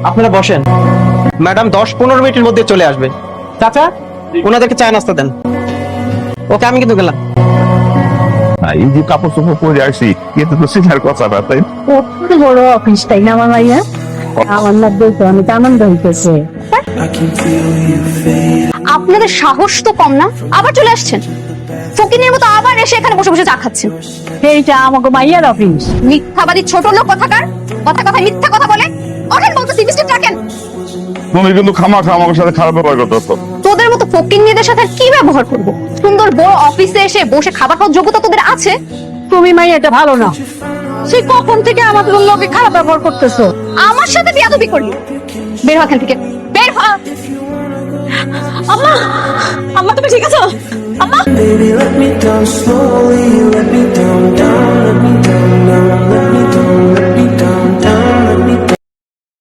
আপনারা বসেন, ম্যাডাম 10-15 মিনিটের মধ্যে চলে আসবে। চাচা, ওনাদেরকে চা নাস্তা দেন। ওকে, আমি কিন্তু গেলাম। এই যে কাপড় চোপড় পরে আসি, কিন্তু তো সিনার কথা না, তাই কত বড় অফিস, তাই না আমার ভাইয়া? আমার না দেখে অনেক আনন্দ হইতেছে। আপনাদের সাহস তো কম না, আবার চলে আসছেন ফকিনের মতো, আবার এসে এখানে বসে বসে চা খাচ্ছেন। এইটা আমাকে মাইয়ার অফিস। মিথ্যাবাদী ছোট লোক কথাকার, কথায় মিথ্যা কথা বলে। ওঠেন বলতে সিমিস্টার রাখেন। তুমি কিন্তু খামাখা আমার সাথে খারাপ ব্যবহার করতেছো। তোদের মতো ফকিন্নিদের সাথে আর কি ব্যবহার করব? সুন্দর বড় অফিসে এসে বসে খাবার খাওয়ার যোগ্যতা তোদের আছে? তুমি মাইয়াটা ভালো না, সে কখন থেকে আমাদের লোকে খারাপ ব্যবহার করতেছো। আমার সাথে বিয়াদবি করলি, বের হ এখান থেকে, বের হ। আম্মা, আম্মা তুমি ঠিক আছো? আম্মা, Baby, let me down slowly, let me down, let me down now, let me